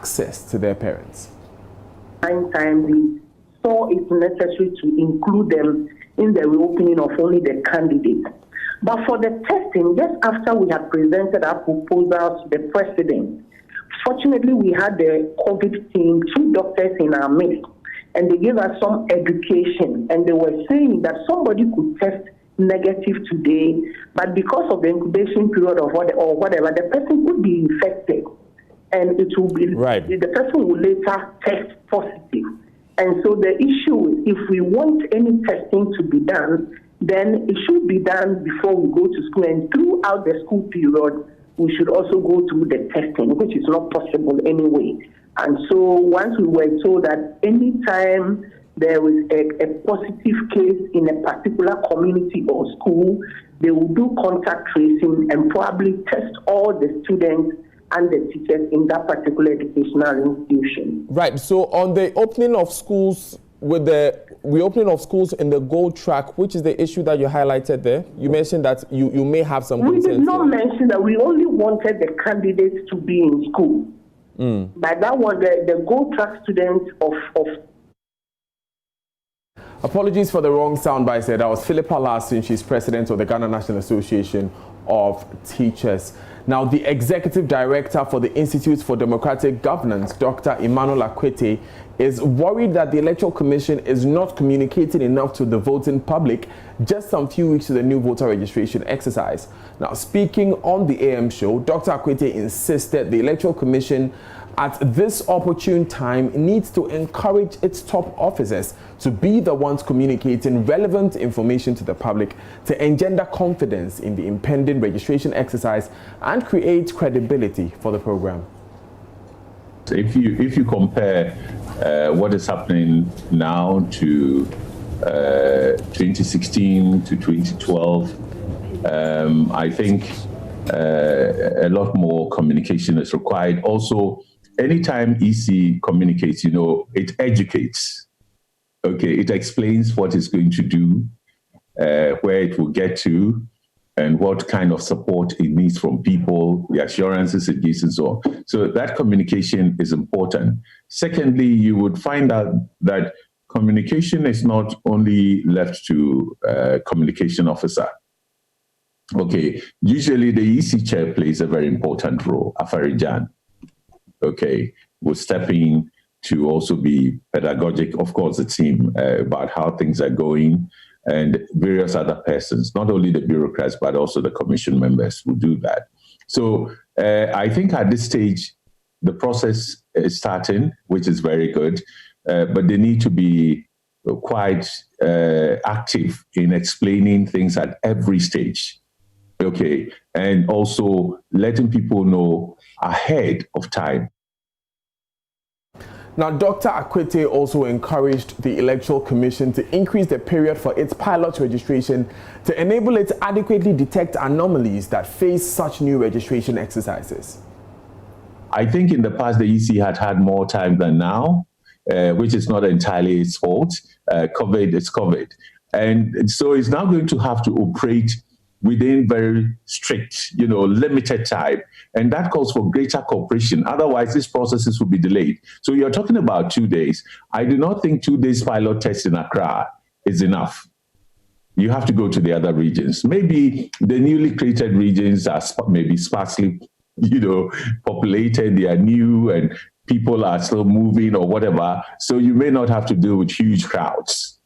access to their parents. Time we saw it necessary to include them in the reopening of only the candidates. But for the testing, just after we had presented our proposals to the president, fortunately we had the COVID team, 2 doctors in our midst, and they gave us some education, and they were saying that somebody could test negative today, but because of the incubation period or whatever, the person could be infected, and it will be the person will later test positive. And so the issue is, if we want any testing to be done, then it should be done before we go to school, and throughout the school period, we should also go through the testing, which is not possible anyway. And so once we were told that any time there is a positive case in a particular community or school, they will do contact tracing and probably test all the students and the teachers in that particular educational institution. Right. So on the opening of schools, with the reopening of schools in the gold track, which is the issue that you highlighted there? You mentioned that you may have some concerns. We did not mention that we only wanted the candidates to be in school. But that was the gold track students of Apologies for the wrong soundbite there. That was Philippa Larson. She's president of the Ghana National Association of Teachers. Now, the executive director for the Institute for Democratic Governance, Dr. Emmanuel Akwete, is worried that the Electoral Commission is not communicating enough to the voting public just some few weeks to the new voter registration exercise. Now, speaking on the AM show, Dr. Akwete insisted the Electoral Commission at this opportune time needs to encourage its top officers to be the ones communicating relevant information to the public to engender confidence in the impending registration exercise and create credibility for the program. If you compare what is happening now to 2016 to 2012, I think a lot more communication is required. Also, anytime EC communicates, it educates. Okay, it explains what it's going to do, where it will get to, and what kind of support it needs from people, the assurances it gives, and so on. So that communication is important. Secondly, you would find out that communication is not only left to a communication officer. Okay, usually the EC chair plays a very important role, Afarijan. Okay, will step in to also be pedagogic, of course, the team about how things are going, and various other persons, not only the bureaucrats, but also the commission members will do that. So I think at this stage, the process is starting, which is very good, but they need to be quite active in explaining things at every stage. Okay, and also letting people know ahead of time. Now, Dr. Akwete also encouraged the Electoral Commission to increase the period for its pilot registration to enable it to adequately detect anomalies that face such new registration exercises. I think in the past the EC had more time than now, which is not entirely its fault. COVID is COVID. And so it's now going to have to operate within very strict, limited time. And that calls for greater cooperation. Otherwise, these processes will be delayed. So you're talking about 2 days. I do not think 2 days pilot test in Accra is enough. You have to go to the other regions. Maybe the newly created regions are maybe sparsely, populated. They are new and people are still moving or whatever. So you may not have to deal with huge crowds.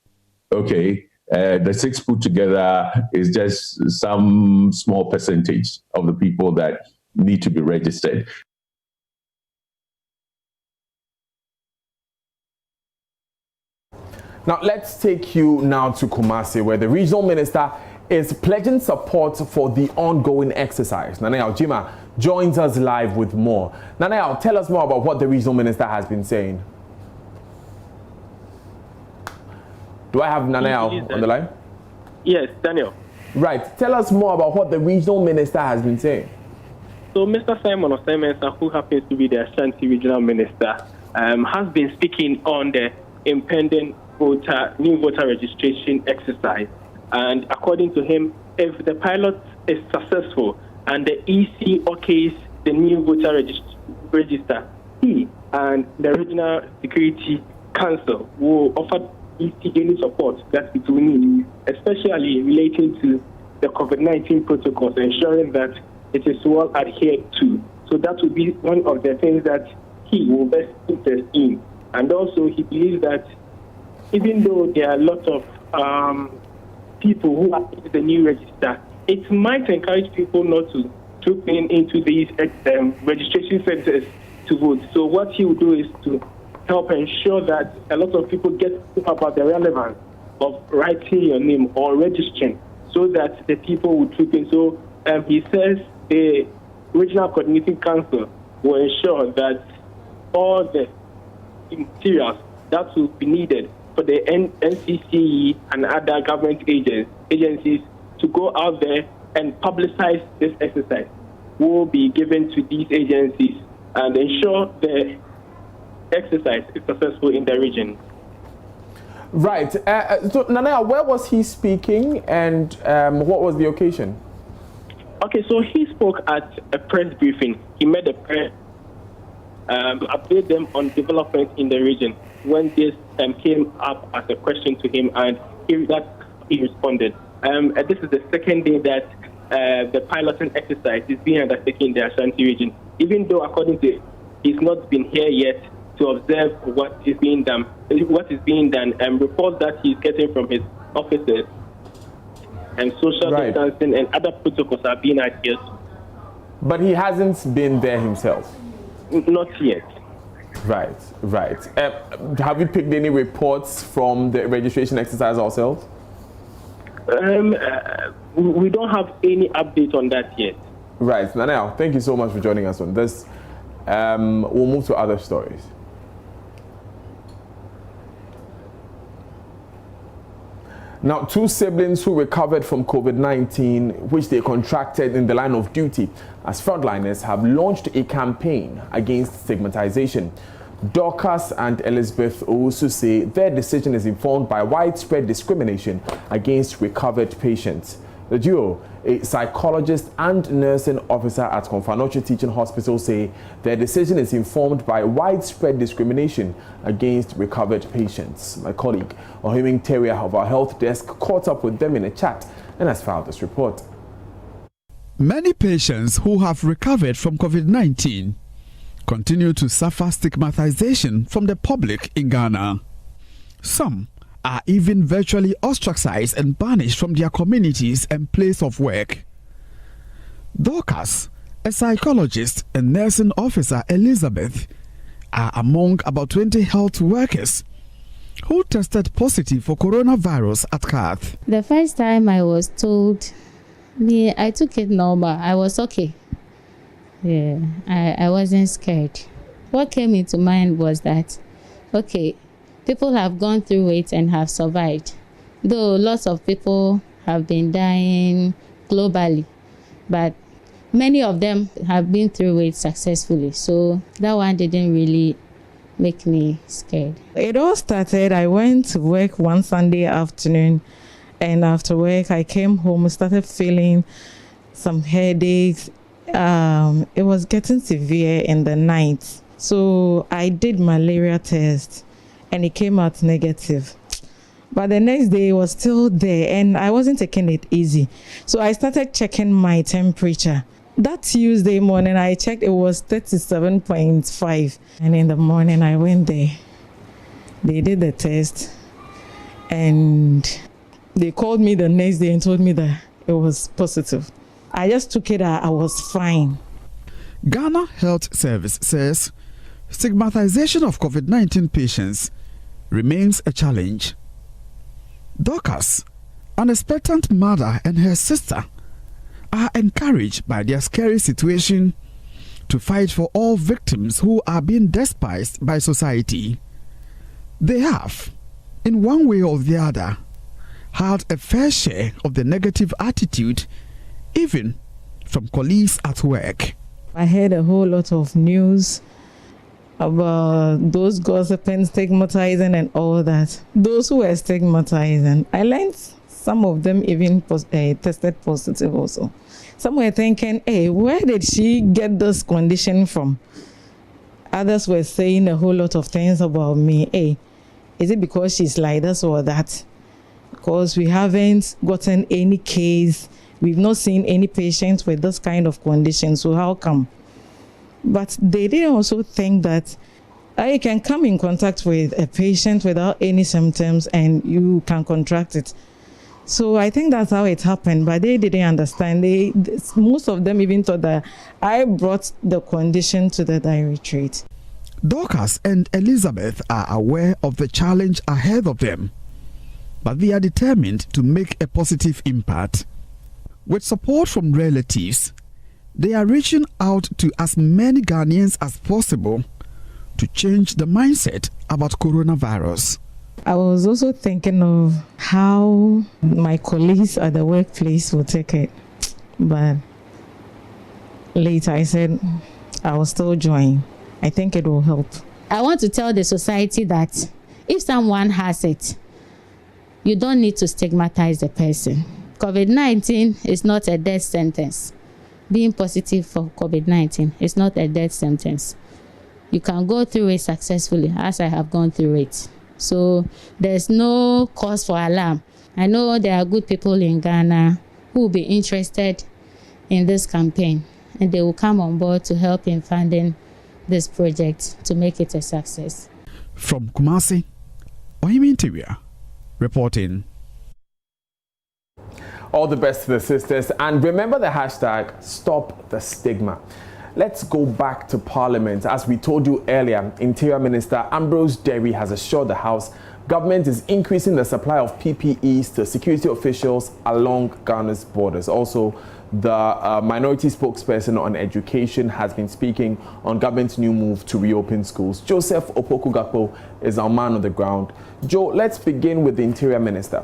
Okay. The 6 put together is just some small percentage of the people that need to be registered. Now, let's take you now to Kumasi, where the regional minister is pledging support for the ongoing exercise. Nanayao Jima joins us live with more. Nanayao, tell us more about what the regional minister has been saying. Do I have Nanayao on the line? Yes, Daniel. Right. Tell us more about what the regional minister has been saying. So Mr. Simon Osemensa, who happens to be the Ashanti regional minister, has been speaking on the impending new voter registration exercise. And according to him, if the pilot is successful and the EC okays the new voter register, he and the Regional Security Council will offer EC any support that it will need, especially relating to the COVID-19 protocols, ensuring that it is well adhered to. So that will be one of the things that he will best interest in. And also, he believes that even though there are a lot of people who are in the new register, it might encourage people not to troop into these registration centers to vote. So what he will do is to help ensure that a lot of people get about the relevance of writing your name or registering, so that the people will troop in. So he says the Regional Coordinating Council will ensure that all the materials that will be needed for the NCCE and other government agencies to go out there and publicize this exercise will be given to these agencies and ensure the exercise is successful in the region. Right. So, Nana, where was he speaking and what was the occasion? Okay, so he spoke at a press briefing. He made a press update them on development in the region when this came up as a question to him, and he responded. This is the second day that the piloting exercise is being undertaken in the Ashanti region, even though according to he's not been here yet to observe what is being done. Reports that he's getting from his officers and social distancing and other protocols are being adhered to. But he hasn't been there himself? Not yet. Right. Have you picked any reports from the registration exercise ourselves? We don't have any update on that yet. Right. Now, thank you so much for joining us on this. We'll move to other stories. Now, two siblings who recovered from COVID-19, which they contracted in the line of duty as frontliners, have launched a campaign against stigmatization. Dorcas and Elizabeth also say their decision is informed by widespread discrimination against recovered patients. The duo, a psychologist and nursing officer at Konfanoche Teaching Hospital, say their decision is informed by widespread discrimination against recovered patients. My colleague, Ohiming Teria of our health desk, caught up with them in a chat and has filed this report. Many patients who have recovered from COVID-19 continue to suffer stigmatization from the public in Ghana. Some are even virtually ostracized and banished from their communities and place of work. Dorcas, a psychologist and nursing officer, Elizabeth, are among about 20 health workers who tested positive for coronavirus at Kath. The first time I was told, I took it normal. I was okay. Yeah, I wasn't scared. What came into mind was that, okay, people have gone through it and have survived. Though lots of people have been dying globally, but many of them have been through it successfully. So that one didn't really make me scared. It all started, I went to work one Sunday afternoon, and after work I came home, started feeling some headaches. It was getting severe in the night. So I did malaria test and it came out negative. But the next day it was still there and I wasn't taking it easy. So I started checking my temperature. That Tuesday morning I checked, it was 37.5. And in the morning I went there. They did the test and they called me the next day and told me that it was positive. I just took it, I was fine. Ghana Health Service says stigmatization of COVID-19 patients remains a challenge. Dorcas, an expectant mother, and her sister are encouraged by their scary situation to fight for all victims who are being despised by society. They have, in one way or the other, had a fair share of the negative attitude, even from colleagues at work. I heard a whole lot of news about those gossiping, stigmatizing and all that. Those who were stigmatizing, I learned some of them even tested positive also. Some were thinking, hey, where did she get this condition from? Others were saying a whole lot of things about me. Hey, is it because she's like this or that? Because we haven't gotten any case. We've not seen any patients with this kind of condition. So how come? But they didn't also think that you can come in contact with a patient without any symptoms and you can contract it. So I think that's how it happened, but they didn't understand. Most of them even thought that I brought the condition to the directorate. Dorcas and Elizabeth are aware of the challenge ahead of them, but they are determined to make a positive impact. With support from relatives, they are reaching out to as many Ghanaians as possible to change the mindset about coronavirus. I was also thinking of how my colleagues at the workplace will take it. But later I said I will still join. I think it will help. I want to tell the society that if someone has it, you don't need to stigmatize the person. COVID-19 is not a death sentence. Being positive for COVID-19 is not a death sentence. You can go through it successfully, as I have gone through it. So there's no cause for alarm. I know there are good people in Ghana who will be interested in this campaign, and they will come on board to help in funding this project to make it a success. From Kumasi, Ohimi Interior reporting. All the best to the sisters, and remember the hashtag Stop the Stigma. Let's go back to Parliament. As we told you earlier, Interior Minister Ambrose Derry has assured the House government is increasing the supply of PPEs to security officials along Ghana's borders. Also, the minority spokesperson on education has been speaking on government's new move to reopen schools. Joseph Opoku-Gakpo is our man on the ground. Joe, let's begin with the Interior Minister.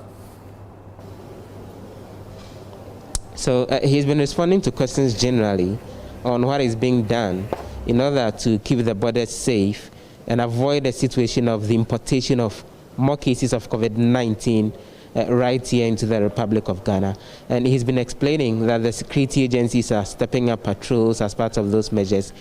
So he's been responding to questions generally on what is being done in order to keep the borders safe and avoid a situation of the importation of more cases of COVID-19 right here into the Republic of Ghana. And he's been explaining that the security agencies are stepping up patrols as part of those measures.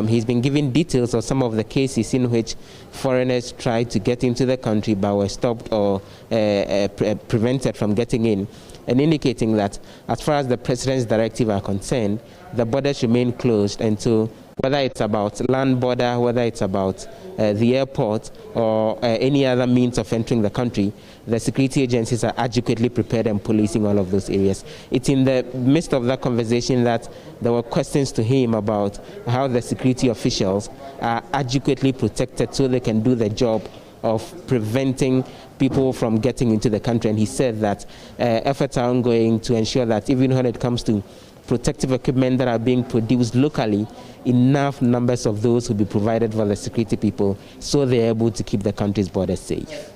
He's been giving details of some of the cases in which foreigners tried to get into the country but were stopped or prevented from getting in, and indicating that as far as the President's directive are concerned, the borders remain closed until, whether it's about land border, whether it's about the airport or any other means of entering the country, the security agencies are adequately prepared and policing all of those areas. It's in the midst of that conversation that there were questions to him about how the security officials are adequately protected so they can do the job of preventing people from getting into the country. And he said that efforts are ongoing to ensure that even when it comes to protective equipment that are being produced locally, enough numbers of those will be provided for the security people so they're able to keep the country's borders safe.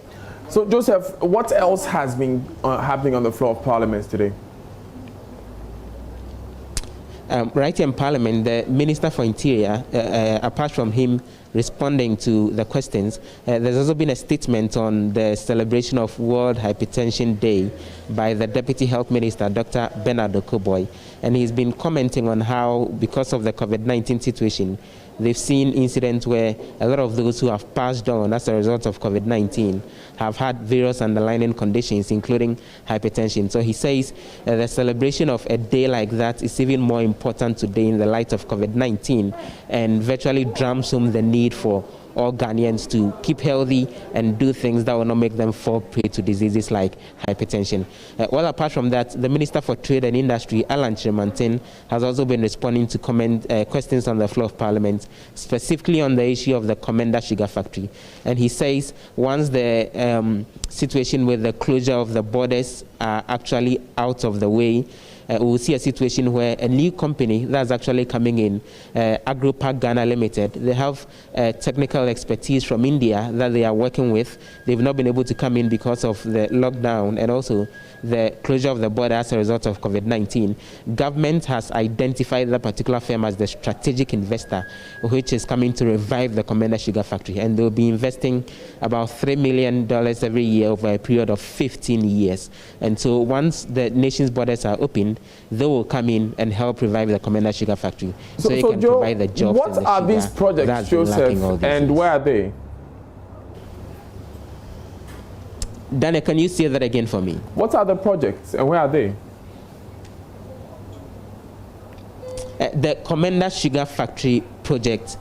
So, Joseph, what else has been happening on the floor of Parliament today? Right here in Parliament, the Minister for Interior, apart from him responding to the questions, there's also been a statement on the celebration of World Hypertension Day by the Deputy Health Minister, Dr. Bernard Okoboy. And he's been commenting on how, because of the COVID-19 situation, they've seen incidents where a lot of those who have passed on as a result of COVID-19 have had various underlying conditions, including hypertension. So he says the celebration of a day like that is even more important today in the light of COVID-19, and virtually drums home the need for all Ghanaians to keep healthy and do things that will not make them fall prey to diseases like hypertension. Well, apart from that, the Minister for Trade and Industry, Alan Chiremantin, has also been responding to questions on the floor of Parliament, specifically on the issue of the Commander Sugar Factory. And he says once the situation with the closure of the borders are actually out of the way, we will see a situation where a new company that's actually coming in, AgroPark Ghana Limited, they have technical expertise from India that they are working with. They've not been able to come in because of the lockdown and also the closure of the border as a result of COVID-19. Government has identified that particular firm as the strategic investor, which is coming to revive the Commander Sugar Factory, and they'll be investing about $3 million every year over a period of 15 years. And so once the nation's borders are open, they will come in and help revive the Commander Sugar Factory so it can Joe, provide the jobs. What and the are sugar these projects, Joseph, and where are they? Daniel, can you say that again for me? What are the projects and where are they? The Commander Sugar Factory project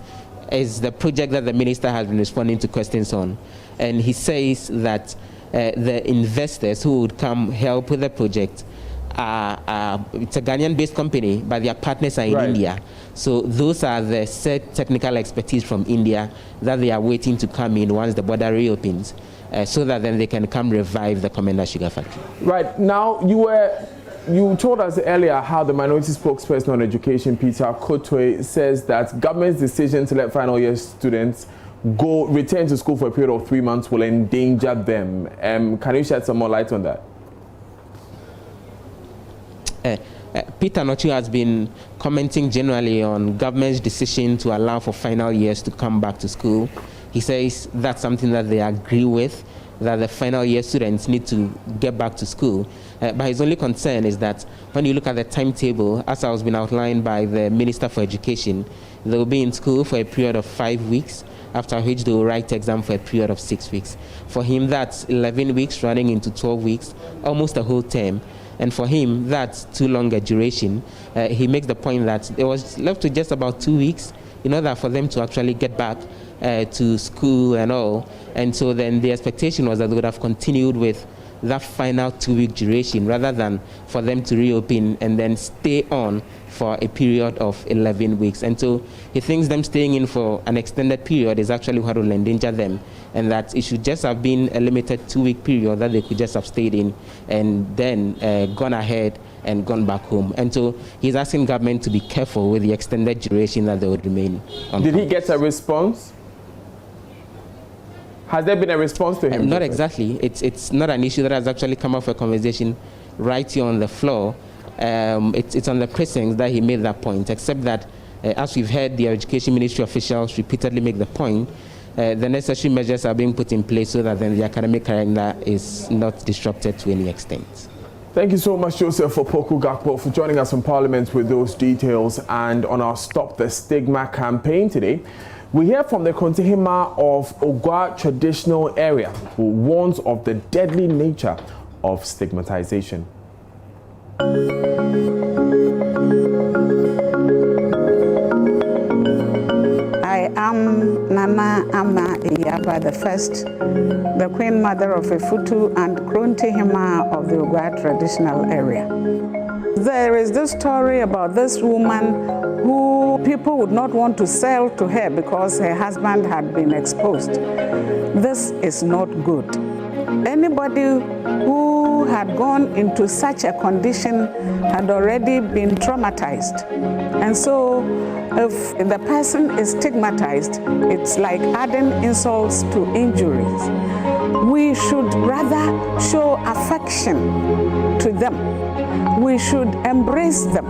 is the project that the minister has been responding to questions on. And he says that the investors who would come help with the project it's a Ghanaian-based company, but their partners are in India. So those are the set technical expertise from India that they are waiting to come in once the border reopens, so that then they can come revive the Commander Sugar Factory. Right. Now, you told us earlier how the minority spokesperson on education, Peter Kotwe, says that government's decision to let final year students return to school for a period of 3 months will endanger them. Can you shed some more light on that? Peter Nochu has been commenting generally on government's decision to allow for final years to come back to school. He says that's something that they agree with, that the final year students need to get back to school. But his only concern is that when you look at the timetable, as has been outlined by the Minister for Education, they will be in school for a period of 5 weeks, after which they will write exam for a period of 6 weeks. For him, that's 11 weeks running into 12 weeks, almost a whole term. And for him, that's too long a duration. He makes the point that it was left to just about 2 weeks in order for them to actually get back to school and all. And so then the expectation was that they would have continued with that final 2 week duration rather than for them to reopen and then stay on for a period of 11 weeks. And so he thinks them staying in for an extended period is actually what will endanger them, and that it should just have been a limited 2 week period that they could just have stayed in and then gone ahead and gone back home. And so he's asking government to be careful with the extended duration that they would remain on. Did he get a response? Has there been a response to him? Not exactly. It's not an issue that has actually come up for conversation right here on the floor. It's on the precincts that he made that point, except that as we've heard the Education Ministry officials repeatedly make the point, the necessary measures are being put in place so that then the academic calendar is not disrupted to any extent. Thank you so much, Joseph Opoku Gakpo, for joining us in Parliament with those details. And on our Stop the Stigma campaign today, we hear from the Kontihima of Ogwa traditional area, who warns of the deadly nature of stigmatization. I am Nana Ama Iyaba the First, the Queen Mother of Efutu and Kontihima of the Ogwa traditional area. There is this story about this woman who people would not want to sell to her because her husband had been exposed. This is not good. Anybody who had gone into such a condition had already been traumatized. And so if the person is stigmatized, it's like adding insults to injuries. We should rather show affection to them. We should embrace them.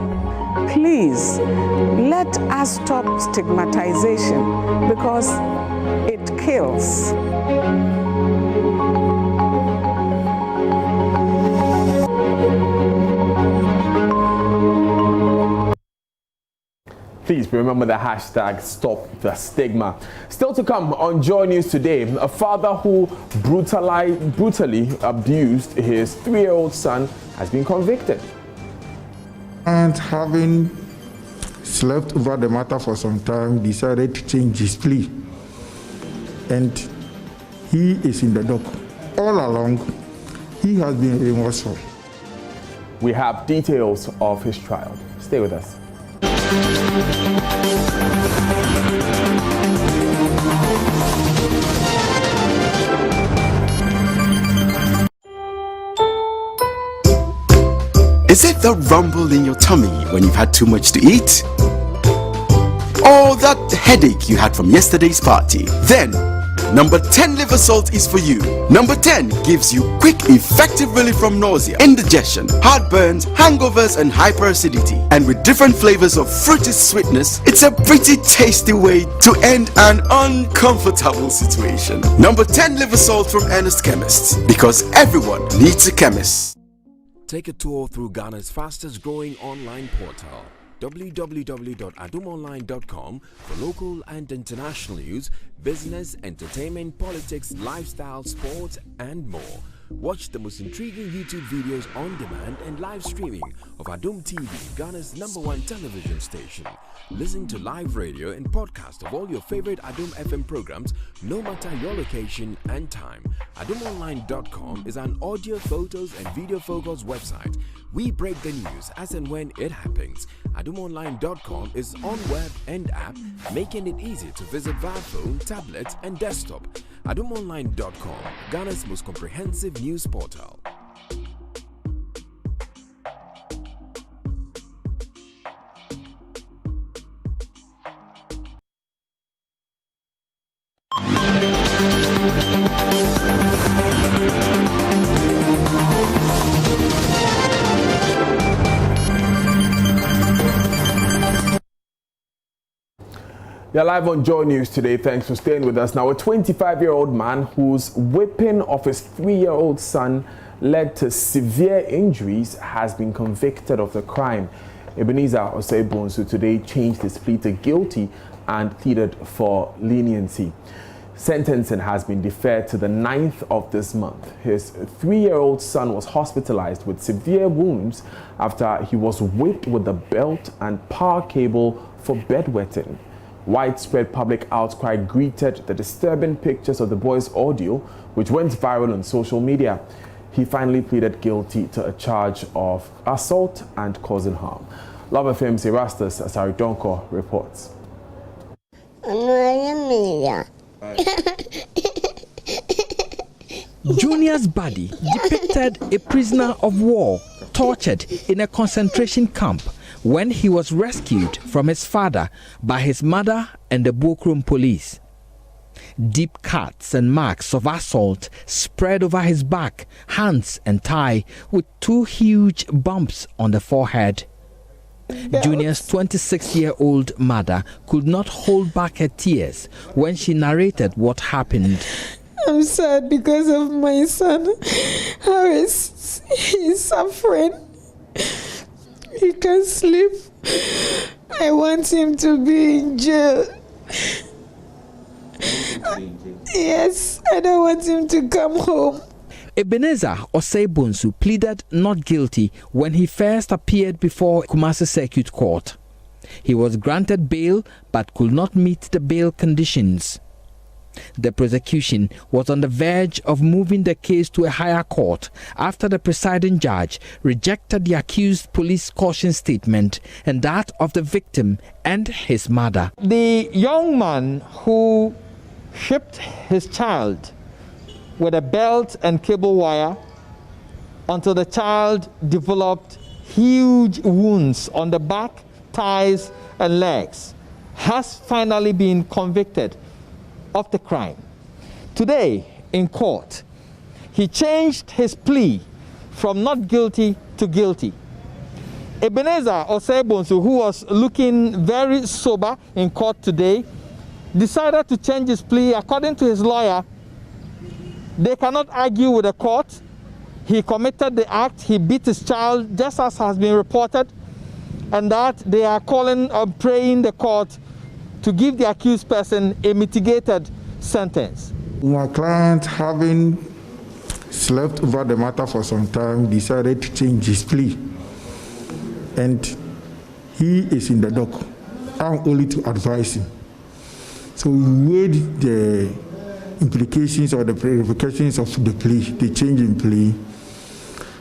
Please, let us stop stigmatization because it kills. Please remember the hashtag Stop the Stigma. Still to come on Joy News today, a father who brutally abused his 3-year-old son has been convicted. And having slept over the matter for some time, decided to change his plea. And he is in the dock. All along, he has been remorseful. We have details of his trial. Stay with us. Is it the rumble in your tummy when you've had too much to eat? Or that headache you had from yesterday's party? Then, number 10 liver salt is for you. Number 10 gives you quick, effective relief from nausea, indigestion, heartburns, hangovers, and hyperacidity. And with different flavors of fruity sweetness, it's a pretty tasty way to end an uncomfortable situation. Number 10 liver salt from Ernest Chemists, because everyone needs a chemist. Take a tour through Ghana's fastest growing online portal, www.adumonline.com, for local and international news, business, entertainment, politics, lifestyle, sports, and more. Watch the most intriguing YouTube videos on demand and live streaming of Adum TV, Ghana's #1 television station. Listen to live radio and podcast of all your favorite Adum FM programs, no matter your location and time. AdumOnline.com is an audio, photos, and video focused website. We break the news as and when it happens. AdumOnline.com is on web and app, making it easy to visit via phone, tablet, and desktop. AdumOnline.com, Ghana's most comprehensive news portal. You're live on Joy News today. Thanks for staying with us. Now, a 25-year-old man whose whipping of his 3-year-old son led to severe injuries has been convicted of the crime. Ebenezer Osei-Bonsu today changed his plea to guilty and pleaded for leniency. Sentencing has been deferred to the 9th of this month. His 3-year-old son was hospitalized with severe wounds after he was whipped with a belt and power cable for bedwetting. Widespread public outcry greeted the disturbing pictures of the boy's audio, which went viral on social media. He finally pleaded guilty to a charge of assault and causing harm. Love FM's Erastus Asaridonko reports. Junior's body depicted a prisoner of war tortured in a concentration camp when he was rescued from his father by his mother and the Bokrom police. Deep cuts and marks of assault spread over his back, hands and thigh, with 2 huge bumps on the forehead. Junior's 26-year-old mother could not hold back her tears when she narrated what happened. I'm sad because of my son. How is he suffering? He can't sleep. I want him to be in jail. Yes, I don't want him to come home. Ebenezer Osei-Bonsu pleaded not guilty when he first appeared before Kumasi Circuit Court. He was granted bail but could not meet the bail conditions. The prosecution was on the verge of moving the case to a higher court after the presiding judge rejected the accused police caution statement and that of the victim and his mother. The young man who shipped his child with a belt and cable wire until the child developed huge wounds on the back, thighs, and legs has finally been convicted of the crime. Today, in court, he changed his plea from not guilty to guilty. Ebenezer Osei-Bonsu, who was looking very sober in court today, decided to change his plea. According to his lawyer, they cannot argue with the court. He committed the act, he beat his child, just as has been reported, and that they are calling or praying the court to give the accused person a mitigated sentence. My client, having slept over the matter for some time, decided to change his plea. And he is in the dock. I'm only to advise him. So we weighed the implications or the repercussions of the plea, the change in plea.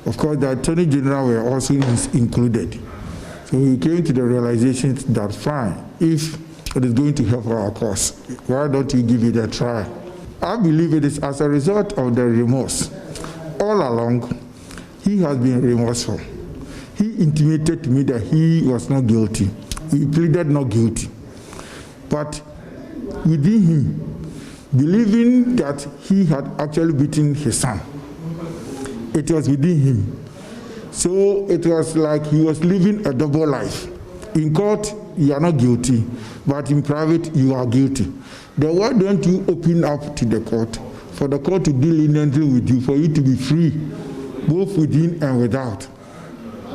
Of course, the Attorney General were also included. So we came to the realization that fine, if it is going to help our cause, why don't we give it a try? I believe it is as a result of the remorse. All along, he has been remorseful. He intimated to me that he was not guilty. He pleaded not guilty. But within him, believing that he had actually beaten his son, it was within him. So it was like he was living a double life. In court, you are not guilty, but in private, you are guilty. Then why don't you open up to the court, for the court to deal leniently with you, for you to be free, both within and without?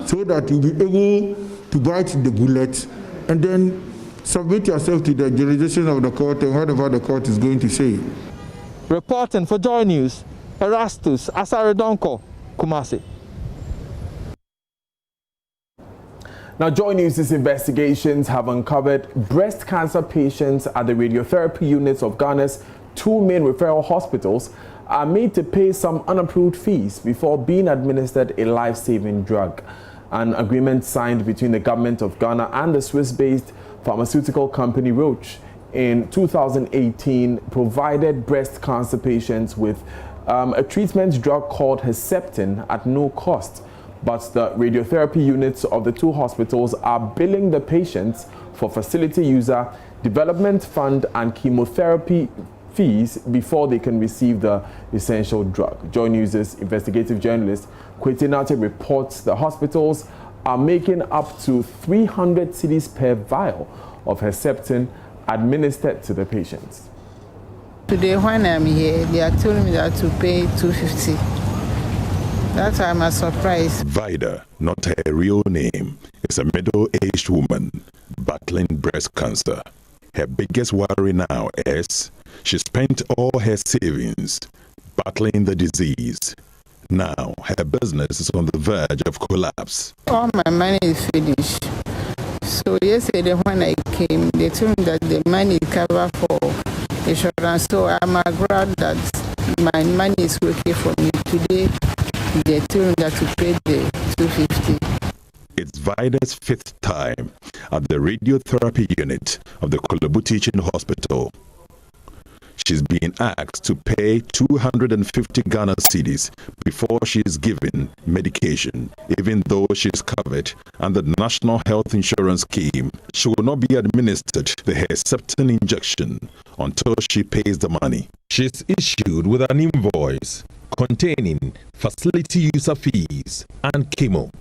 so that you'll be able to bite the bullet and then submit yourself to the jurisdiction of the court and whatever the court is going to say. Reporting for Joy News, Erastus Asaredonko, Kumasi. Now, Joy News' investigations have uncovered breast cancer patients at the radiotherapy units of Ghana's 2 main referral hospitals are made to pay some unapproved fees before being administered a life-saving drug. An agreement signed between the government of Ghana and the Swiss-based pharmaceutical company Roche in 2018 provided breast cancer patients with a treatment drug called Herceptin at no cost. But the radiotherapy units of the 2 hospitals are billing the patients for facility user, development fund and chemotherapy fees before they can receive the essential drug. Joy News' investigative journalist Kweti Nate reports the hospitals are making up to 300 cedis per vial of Herceptin administered to the patients. Today when I'm here, they are telling me that to pay 250. That's why I'm surprised. Vida, not her real name, is a middle-aged woman battling breast cancer. Her biggest worry now is she spent all her savings battling the disease. Now her business is on the verge of collapse. All my money is finished. So yesterday when I came, they told me that the money is covered for insurance. So I'm glad that my money is okay for me. Today they told me that to pay the 250. It's Vida's 5th time at the radiotherapy unit of the Kolebu Teaching Hospital. She's being asked to pay 250 Ghana cedis before she is given medication, even though she's covered under the National Health Insurance Scheme. She will not be administered the Herceptin injection until she pays the money. She's issued with an invoice containing facility user fees and chemo.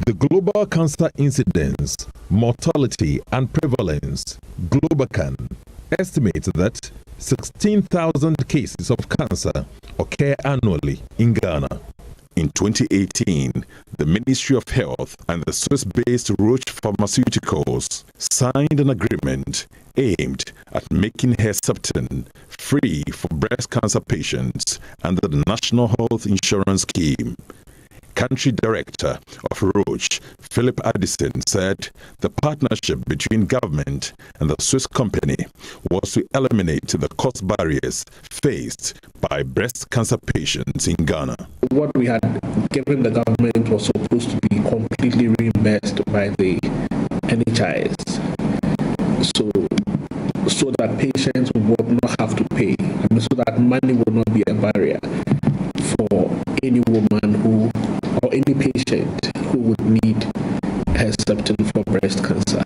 The Global Cancer Incidence, Mortality and Prevalence, Globacan, estimates that 16,000 cases of cancer occur annually in Ghana. In 2018, the Ministry of Health and the Swiss-based Roche Pharmaceuticals signed an agreement aimed at making Herceptin free for breast cancer patients under the National Health Insurance Scheme. Country Director of Roche, Philip Addison, said the partnership between government and the Swiss company was to eliminate the cost barriers faced by breast cancer patients in Ghana. What we had given the government was supposed to be completely reimbursed by the NHIS, so that patients would not have to pay, and so that money would not be a barrier for any woman or any patient who would need Herceptin for breast cancer.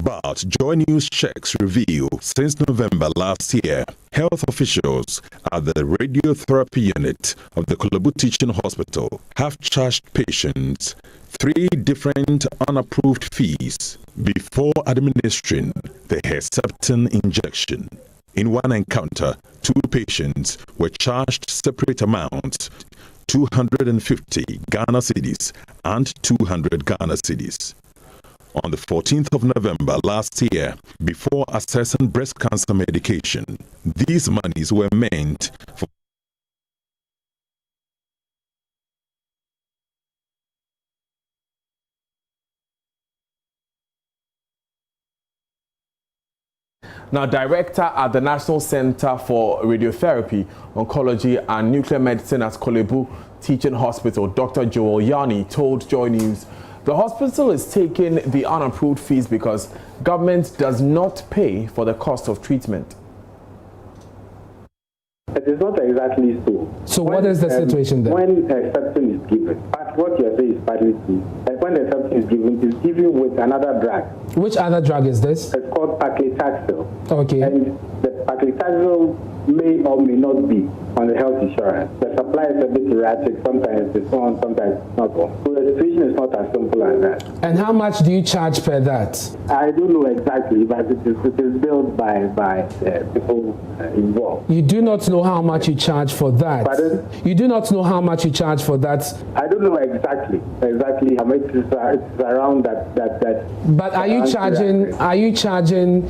But Joy News checks reveal since November last year, health officials at the radiotherapy unit of the Kolebu Teaching Hospital have charged patients 3 different unapproved fees before administering the Herceptin injection. In one encounter, 2 patients were charged separate amounts, 250 Ghana cedis and 200 Ghana cedis. On the 14th of November last year, before assessing breast cancer medication, these monies were meant for Now, Director at the National Center for Radiotherapy, Oncology and Nuclear Medicine at Kolebu Teaching Hospital, Dr. Joel Yanni, told Joy News the hospital is taking the unapproved fees because government does not pay for the cost of treatment. It is not exactly so. So what is the situation then? When Herceptin is given, but what you are saying is partly true. Like when Herceptin is given, it's given with another drug. Which other drug is this? It's called paclitaxel. Okay. And the paclitaxel may or or may not be on the health insurance. The supply is a bit erratic. Sometimes it's on, sometimes it's not on. So the situation is not as simple as that. And how much do you charge per that? I don't know exactly, but it is billed by people involved. You do not know how much you charge for that? Pardon? You do not know how much you charge for that? I don't know exactly how much it's around that. But are you charging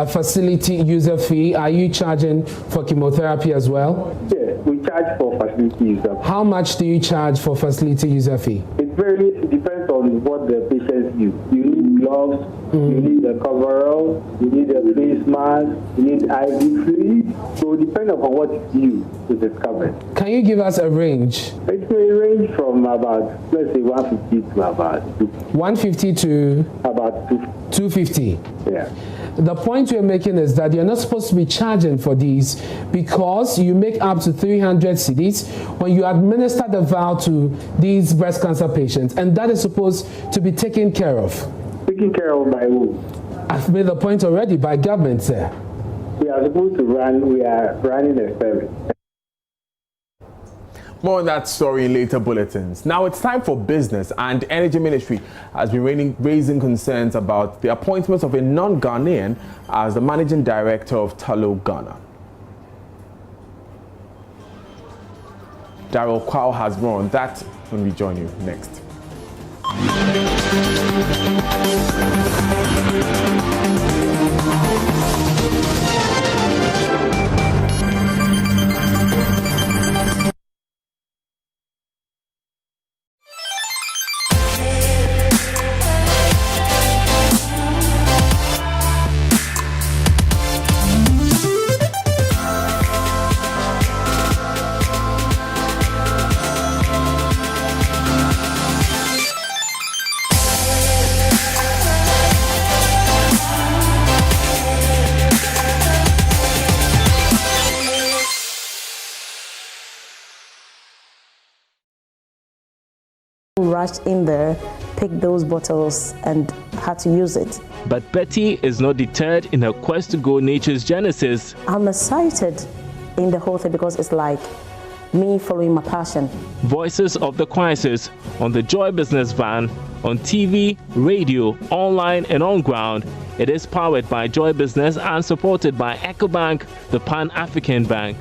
facility user fee? Are you charging for chemotherapy as well? Yeah, we charge for facility user fee. How much do you charge for facility user fee? It depends on what the patients use. You need gloves, you need the coverall, you need a face mask, you need IV fluid. So it depends on what you use to discover. Can you give us a range? It may range from about, let's say, 150 to about 250. 150 to? About 250. Yeah. The point you're making is that you're not supposed to be charging for these because you make up to 300 cedis when you administer the vial to these breast cancer patients, and that is supposed to be taken care of. Taken care of by who? I've made the point already, by government, sir. We are running a service. More on that story in later bulletins. Now it's time for business, and Energy Ministry has been raising concerns about the appointment of a non-Ghanaian as the managing director of Tullow Ghana. Daryl Kwao has more on that when we join you next. Rushed in there, picked those bottles and had to use it. But Betty is not deterred in her quest to go nature's genesis. I'm excited in the whole thing because it's like me following my passion. Voices of the crisis on the Joy Business Van, on TV, radio, online and on ground. It is powered by Joy Business and supported by EcoBank, the Pan-African Bank.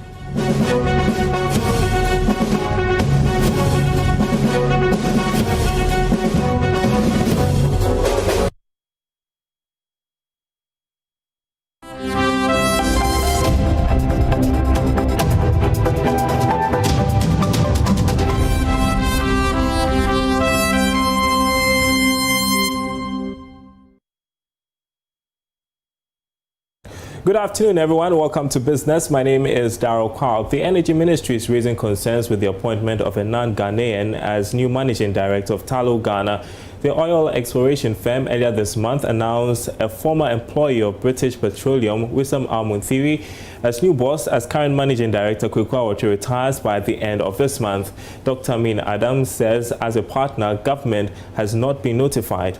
Good afternoon, everyone. Welcome to Business. My name is Daryl Kwao. The Energy Ministry is raising concerns with the appointment of a non-Ghanaian as new managing director of Tullow Ghana. The oil exploration firm earlier this month announced a former employee of British Petroleum, Wissam Al-Munthiri, as new boss as current managing director Kweku Awotwe retires by the end of this month. Dr. Amin Adams says as a partner, government has not been notified.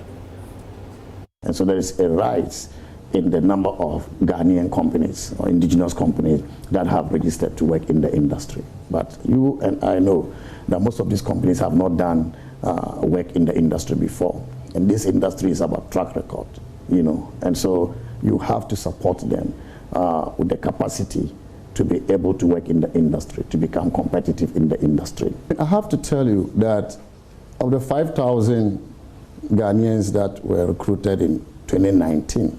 And so there is a rise in the number of Ghanaian companies or indigenous companies that have registered to work in the industry. But you and I know that most of these companies have not done work in the industry before. And this industry is about track record, and so you have to support them with the capacity to be able to work in the industry, to become competitive in the industry. I have to tell you that of the 5,000 Ghanaians that were recruited in 2019,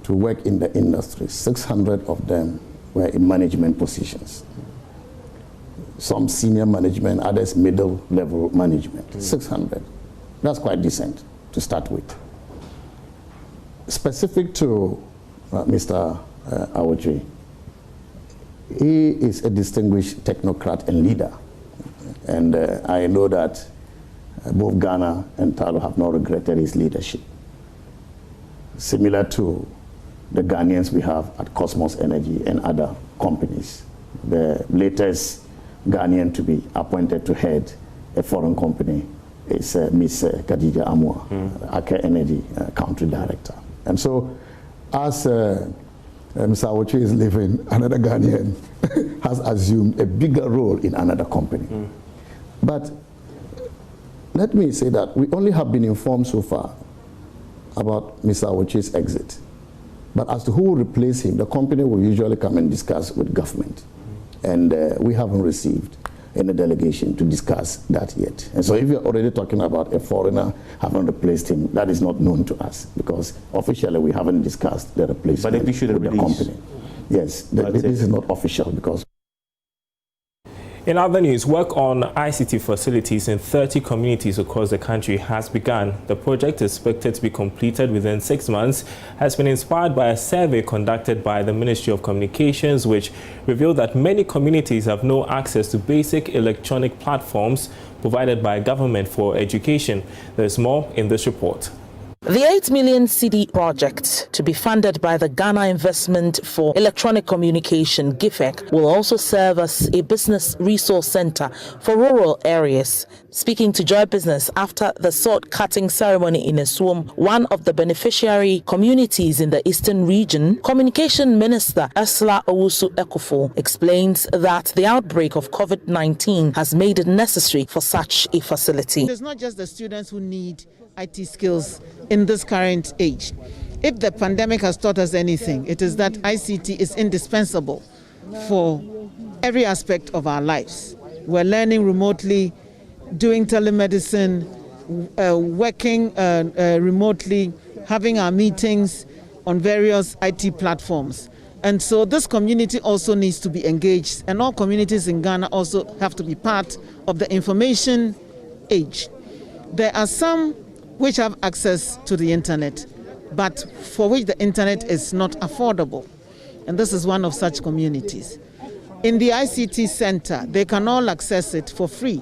to work in the industry, 600 of them were in management positions. Some senior management, others middle level management, 600. That's quite decent to start with. Specific to Mr. Awotwe, he is a distinguished technocrat and leader. And I know that both Ghana and Tullow have not regretted his leadership. Similar to the Ghanaians we have at Cosmos Energy and other companies. The latest Ghanaian to be appointed to head a foreign company is Ms. Khadija Amwa, Aker Energy country director. And so as Mr. Awoche is leaving, another Ghanaian has assumed a bigger role in another company. But let me say that we only have been informed so far about Mr. Awoche's exit. But as to who will replace him, the company will usually come and discuss with government. And we haven't received any delegation to discuss that yet. And so if you're already talking about a foreigner having replaced him, that is not known to us, because officially we haven't discussed the replacement but with the company. Yes, this is not official because... In other news, work on ICT facilities in 30 communities across the country has begun. The project, expected to be completed within 6 months, has been inspired by a survey conducted by the Ministry of Communications, which revealed that many communities have no access to basic electronic platforms provided by government for education. There's more in this report. The 8 million cedi project, to be funded by the Ghana Investment for Electronic Communication (GIFEC), will also serve as a business resource center for rural areas. Speaking to Joy Business after the sword-cutting ceremony in Esuom, one of the beneficiary communities in the eastern region, Communication Minister Ursula Owusu-Ekufo explains that the outbreak of COVID-19 has made it necessary for such a facility. It's not just the students who need IT skills in this current age. If the pandemic has taught us anything, it is that ICT is indispensable for every aspect of our lives. We're learning remotely, doing telemedicine, working remotely, having our meetings on various IT platforms. And so this community also needs to be engaged, and all communities in Ghana also have to be part of the information age. There are some which have access to the internet, but for which the internet is not affordable. And this is one of such communities. In the ICT center, they can all access it for free,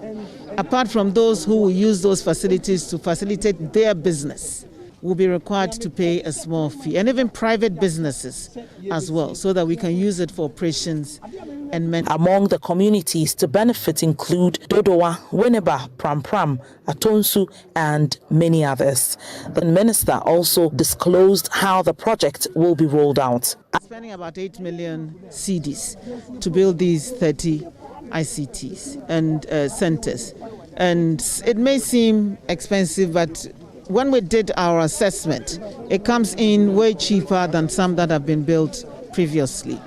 apart from those who will use those facilities to facilitate their business, will be required to pay a small fee, and even private businesses as well, so that we can use it for operations and maintenance. Among the communities to benefit include Dodowa, Winneba, Pram, Atonsu, and many others. The minister also disclosed how the project will be rolled out. Spending about 8 million cedis to build these 30 ICTs and centers. And it may seem expensive, but when we did our assessment, it comes in way cheaper than some that have been built previously.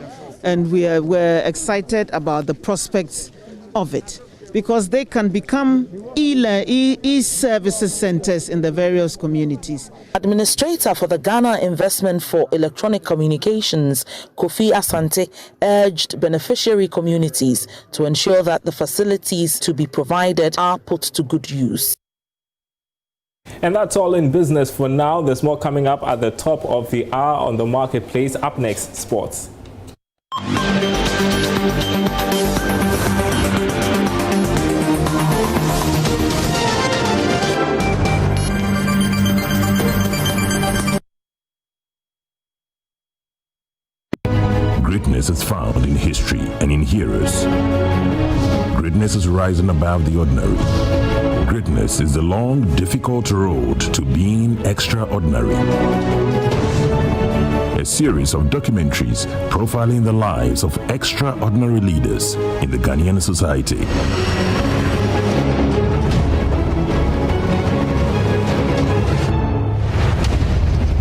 And we're excited about the prospects of it, because they can become e-services centers in the various communities. Administrator for the Ghana Investment for Electronic Communications, Kofi Asante, urged beneficiary communities to ensure that the facilities to be provided are put to good use. And that's all in business for now. There's more coming up at the top of the hour on the marketplace. Up next, sports. Greatness is found in history and in heroes. Greatness is rising above the ordinary. Greatness is the long, difficult road to being extraordinary. A series of documentaries profiling the lives of extraordinary leaders in the Ghanaian society.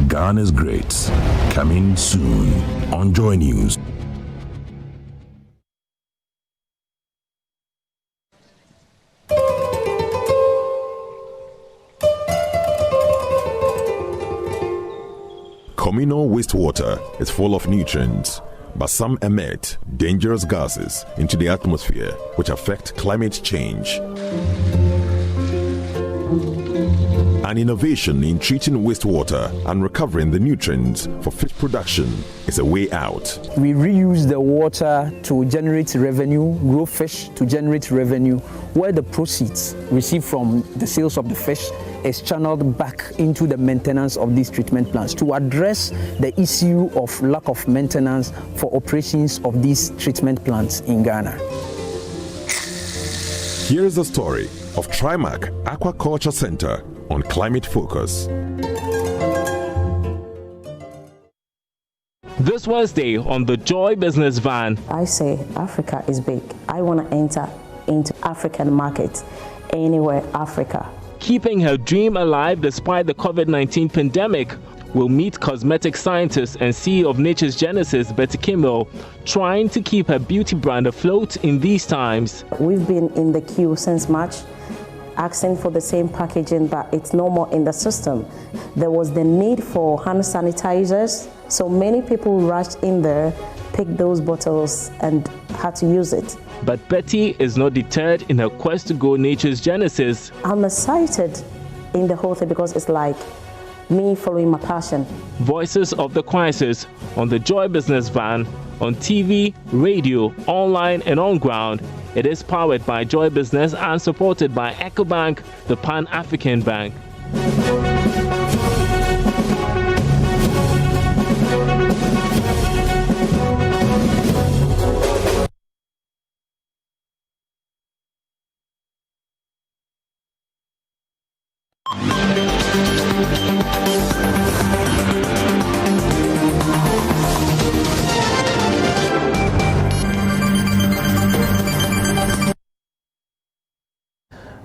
Ghana's Greats, coming soon on Joy News. Communal wastewater is full of nutrients, but some emit dangerous gases into the atmosphere which affect climate change. An innovation in treating wastewater and recovering the nutrients for fish production is a way out. We reuse the water to generate revenue, grow fish to generate revenue, where the proceeds received from the sales of the fish is channeled back into the maintenance of these treatment plants to address the issue of lack of maintenance for operations of these treatment plants in Ghana. Here is the story of Trimac Aquaculture Center on Climate Focus. This Wednesday on the Joy Business Van. I say Africa is big. I want to enter into African markets, anywhere Africa. Keeping her dream alive despite the COVID-19 pandemic, we'll meet cosmetic scientist and CEO of Nature's Genesis, Betty Kimmel, trying to keep her beauty brand afloat in these times. We've been in the queue since March, asking for the same packaging, but it's no more in the system. There was the need for hand sanitizers, so many people rushed in there, picked those bottles and had to use it. But Betty is not deterred in her quest to go Nature's Genesis. I'm excited in the whole thing because it's like me following my passion. Voices of the Crisis on the Joy Business Van, on TV, radio, online and on ground. It is powered by Joy Business and supported by EcoBank, the Pan-African Bank.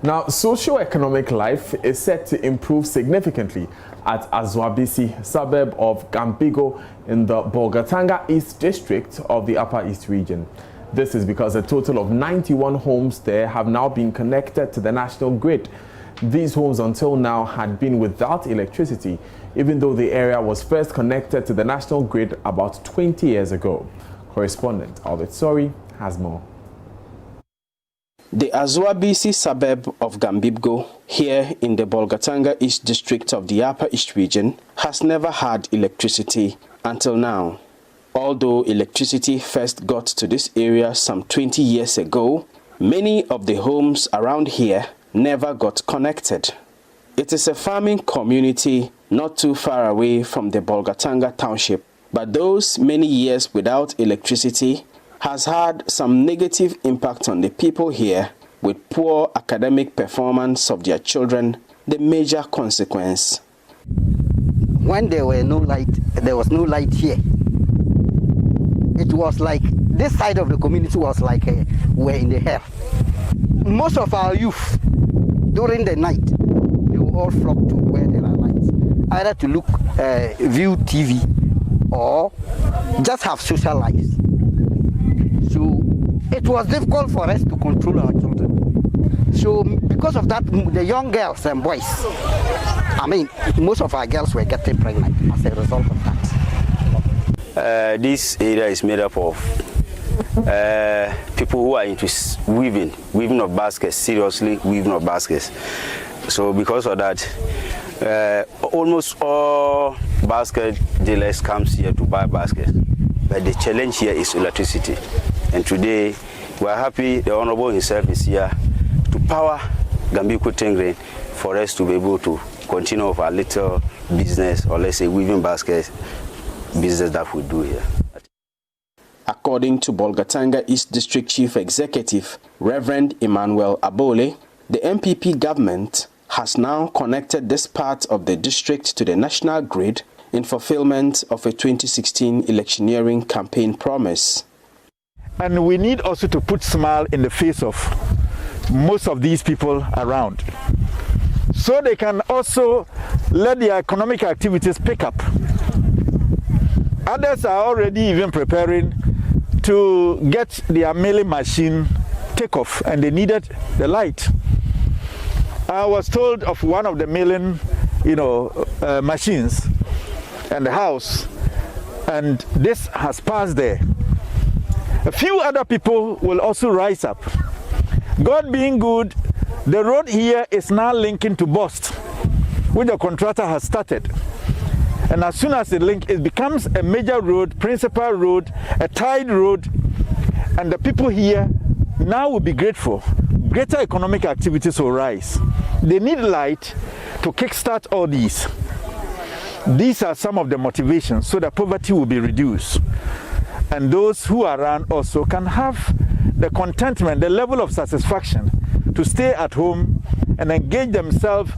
Now, socio-economic life is set to improve significantly at Azwabisi, suburb of Gambigo in the Bolgatanga East District of the Upper East region. This is because a total of 91 homes there have now been connected to the national grid. These homes until now had been without electricity, even though the area was first connected to the national grid about 20 years ago. Correspondent Albert Sori has more. The Azwabisi suburb of Gambibgo, here in the Bolgatanga East District of the Upper East region, has never had electricity until now. Although electricity first got to this area some 20 years ago, many of the homes around here never got connected. It is a farming community not too far away from the Bolgatanga township, but those many years without electricity has had some negative impact on the people here, with poor academic performance of their children the major consequence. When there was no light here. It was like this side of the community was like we're in the hell. Most of our youth during the night, they will all flock to where there are lights, either to look, view TV, or just have social lives. So it was difficult for us to control our children. So because of that, the young girls and boys, most of our girls were getting pregnant as a result of that. This area is made up of people who are into weaving of baskets, seriously weaving of baskets. So because of that, almost all basket dealers comes here to buy baskets. But the challenge here is electricity. And today, we are happy the Honorable himself is here to power Gambigo Tengren for us to be able to continue with our little business, or let's say weaving baskets business that we do here. According to Bolgatanga East District Chief Executive, Reverend Emmanuel Abole, the MPP government has now connected this part of the district to the national grid in fulfillment of a 2016 electioneering campaign promise. And we need also to put smile in the face of most of these people around, so they can also let their economic activities pick up. Others are already even preparing to get their milling machine take off, and they needed the light. I was told of one of the milling, machines and the house, and this has passed there. A few other people will also rise up. God being good, the road here is now linking to Bost, which the contractor has started. And as soon as it becomes a major road, principal road, a tied road, and the people here now will be grateful. Greater economic activities will rise. They need light to kickstart all these. These are some of the motivations so that poverty will be reduced. And those who are around also can have the contentment, the level of satisfaction to stay at home and engage themselves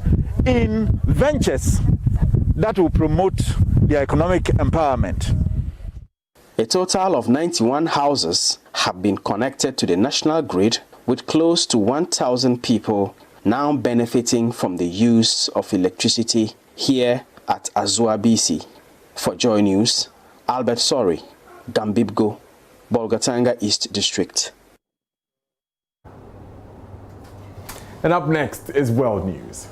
in ventures that will promote their economic empowerment. A total of 91 houses have been connected to the national grid, with close to 1,000 people now benefiting from the use of electricity here at Azua BC. For Joy News, Albert Sori, Gambibgo, Bolgatanga East District. And up next is World News.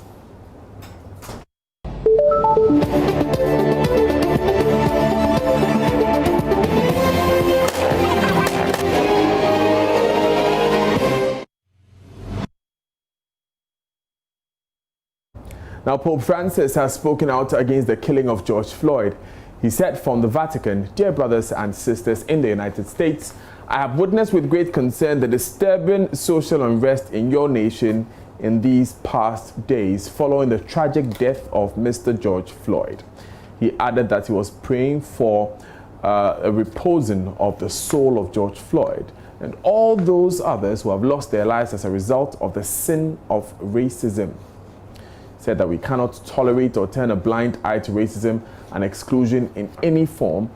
Now, Pope Francis has spoken out against the killing of George Floyd. He said from the Vatican, "Dear brothers and sisters in the United States, I have witnessed with great concern the disturbing social unrest in your nation in these past days following the tragic death of Mr. George Floyd." He added that he was praying for a reposing of the soul of George Floyd and all those others who have lost their lives as a result of the sin of racism. Said that we cannot tolerate or turn a blind eye to racism and exclusion in any form,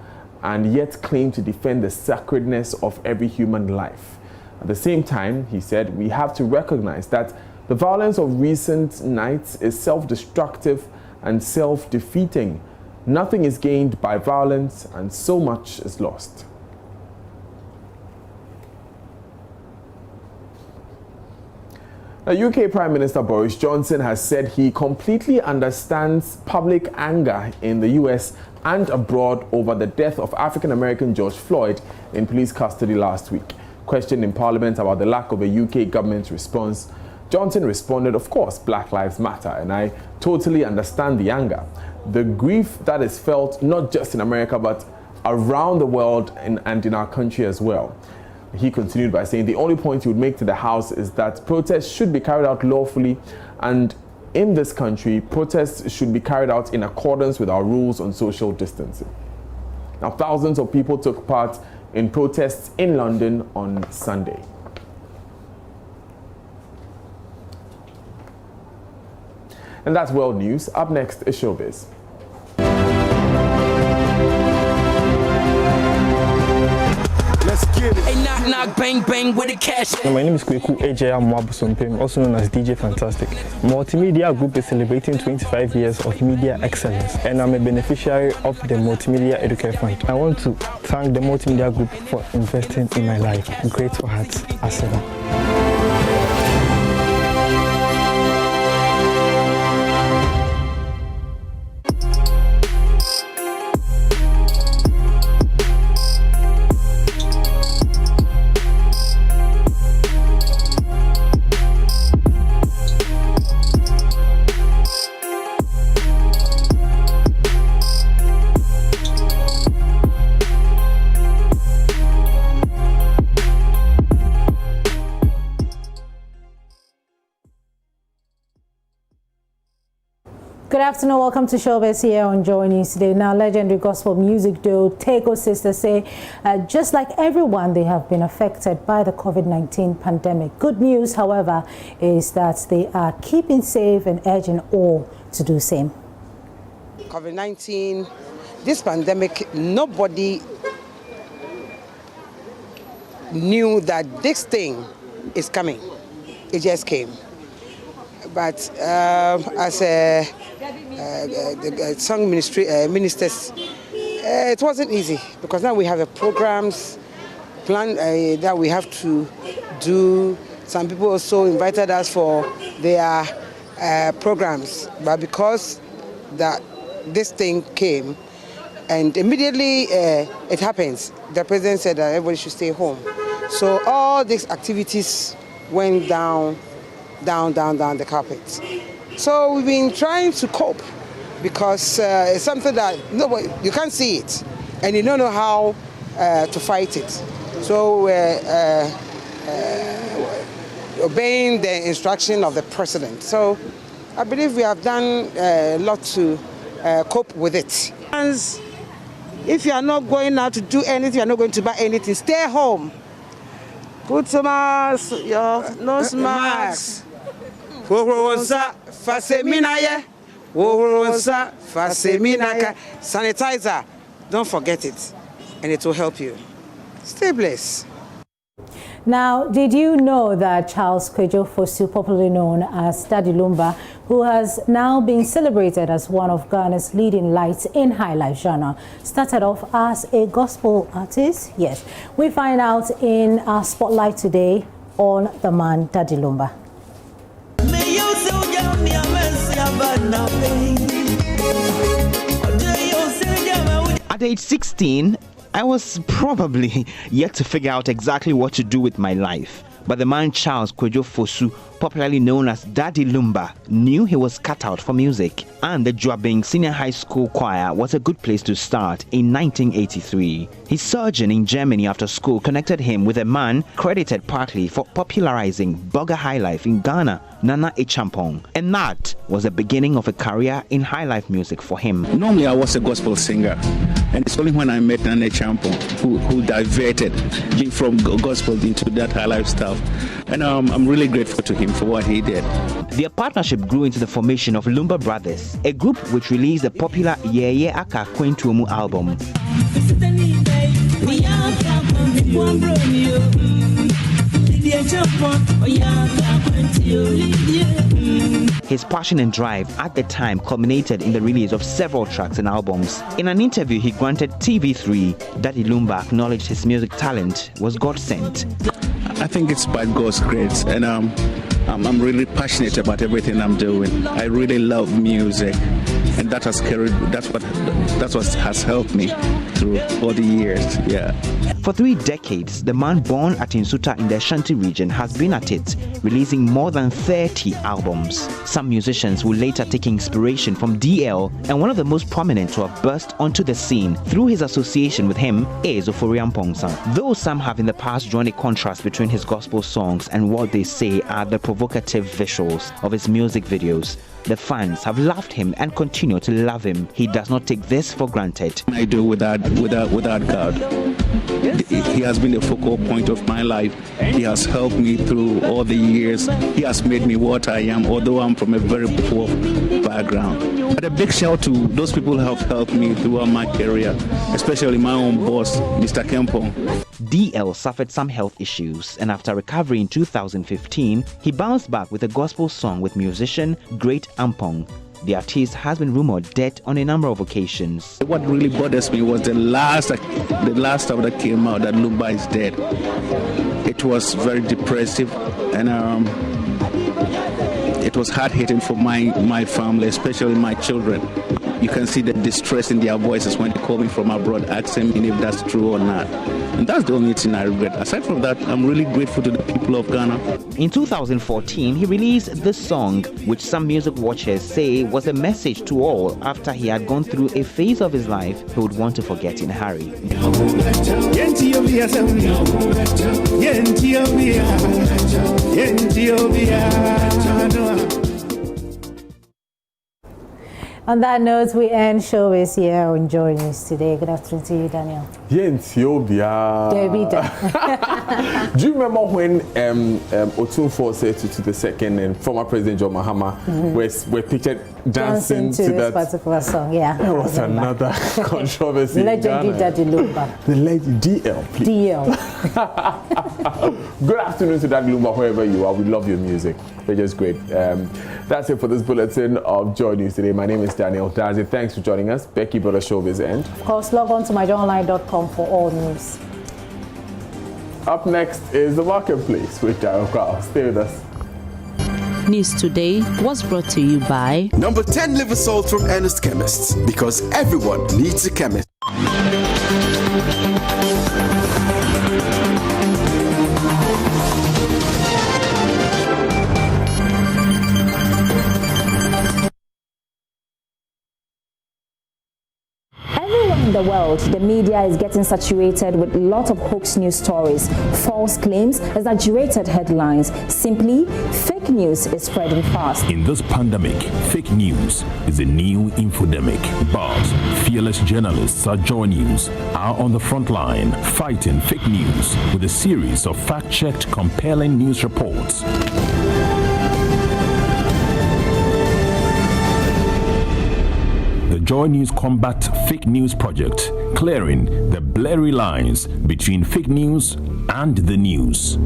and yet claim to defend the sacredness of every human life. At the same time, he said, we have to recognize that the violence of recent nights is self-destructive and self-defeating. Nothing is gained by violence, and so much is lost. Now, UK Prime Minister Boris Johnson has said he completely understands public anger in the US and abroad over the death of African-American George Floyd in police custody last week. Questioned in Parliament about the lack of a UK government response, Johnson responded, "Of course, Black Lives Matter, and I totally understand the anger, the grief that is felt not just in America but around the world and in our country as well." He continued by saying the only point he would make to the House is that protests should be carried out lawfully, and in this country, protests should be carried out in accordance with our rules on social distancing. Now, thousands of people took part in protests in London on Sunday. And that's World News. Up next is Showbiz. Let's get it. Hey, knock, knock, bang, bang with the cash. My name is Kweku Ejaya Mwabusompem, also known as DJ Fantastic. Multimedia Group is celebrating 25 years of media excellence, and I'm a beneficiary of the Multimedia Educare Fund. I want to thank the Multimedia Group for investing in my life. Grateful hearts, as ever. Good afternoon, welcome to Showbiz here on Joy News today. Now, legendary gospel music duo Tego Sisters say just like everyone, they have been affected by the COVID-19 pandemic. Good news, however, is that they are keeping safe and urging all to do the same. COVID-19, this pandemic, nobody knew that this thing is coming. It just came. But as the song ministers, it wasn't easy because now we have a programs plan that we have to do. Some people also invited us for their programs, but because this thing came and immediately it happens, the president said that everybody should stay home. So all these activities went down the carpet. So we've been trying to cope because it's something that you can't see it and you don't know how to fight it. So we're obeying the instruction of the president. So I believe we have done a lot to cope with it. If you are not going out to do anything, you are not going to buy anything, stay home. Put your nose mask. Sanitizer, don't forget it. and it will help you. Stay blessed. Now, did you know that Charles Kwadwo Fosu, popularly known as Daddy Lumba, who has now been celebrated as one of Ghana's leading lights in high life genre, started off as a gospel artist? Yes. We find out in our spotlight today on the man Daddy Lumba. At age 16, I was probably yet to figure out exactly what to do with my life. But the man Charles Kwadwo Fosu, popularly known as Daddy Lumba, knew he was cut out for music. And the Joabing Senior High School Choir was a good place to start in 1983. His sojourn in Germany after school connected him with a man credited partly for popularizing Burger High Life in Ghana, Nana Echampong. And that was the beginning of a career in high life music for him. Normally I was a gospel singer, and it's only when I met Nana Echampong who diverted me from gospel into that high life stuff. And I'm really grateful to him for what he did. Their partnership grew into the formation of Lumba Brothers, a group which released the popular Yeye Aka Kwentuomu album. His passion and drive at the time culminated in the release of several tracks and albums. In an interview he granted TV3, Daddy Lumba acknowledged his music talent was God-sent. I think it's by God's grace, and I'm really passionate about everything I'm doing. I really love music, and that's what has helped me through all the years. Yeah. For 3 decades, the man born at Insuta in the Ashanti region has been at it, releasing more than 30 albums. Some musicians will later take inspiration from DL, and one of the most prominent to have burst onto the scene through his association with him is Oforian Pongsan. Though some have in the past drawn a contrast between his gospel songs and what they say are the provocative visuals of his music videos, the fans have loved him and continue to love him. He does not take this for granted. I do without God. He has been the focal point of my life. He has helped me through all the years. He has made me what I am, although I'm from a very poor background. But a big shout out to those people who have helped me throughout my career, especially my own boss, Mr. Kempong. DL suffered some health issues, and after recovery in 2015, he bounced back with a gospel song with musician Great Ampong. The artist has been rumored dead on a number of occasions. What really bothers me was the last time that came out that Lumba is dead. It was very depressive, and it was hard-hitting for my family, especially my children. You can see the distress in their voices when they call me from abroad, asking me if that's true or not. And that's the only thing I regret. Aside from that, I'm really grateful to the people of Ghana. In 2014, he released this song, which some music watchers say was a message to all after he had gone through a phase of his life he would want to forget in a hurry. On that note, we end Showbiz here on Joy News today. Good afternoon to you, Daniel. Do you remember when Otunfo said to the second and former President John Mahama were pictured dancing to this particular song? Yeah, there was another controversy. Legendary Daddy Lumba. The legend DL, please. DL. Good afternoon to Daddy Lumba, wherever you are. We love your music. They're just great. That's it for this bulletin of Joy News today. My name is Daniel Dazi. Thanks for joining us. Becky Brother Showbiz End. Of course, log on to myjoyonline.com for all news. Up next is The Marketplace with Daryl Crowell. Stay with us. News Today was brought to you by Number 10 liver salt from Ernest Chemists, because everyone needs a chemist. In the world, the media is getting saturated with lots of hoax news stories, false claims, exaggerated headlines. Simply, fake news is spreading fast. In this pandemic, fake news is a new infodemic, but fearless journalists at Joy News are on the front line fighting fake news with a series of fact-checked, compelling news reports. The Joy News Combat Fake News Project, clearing the blurry lines between fake news and the news.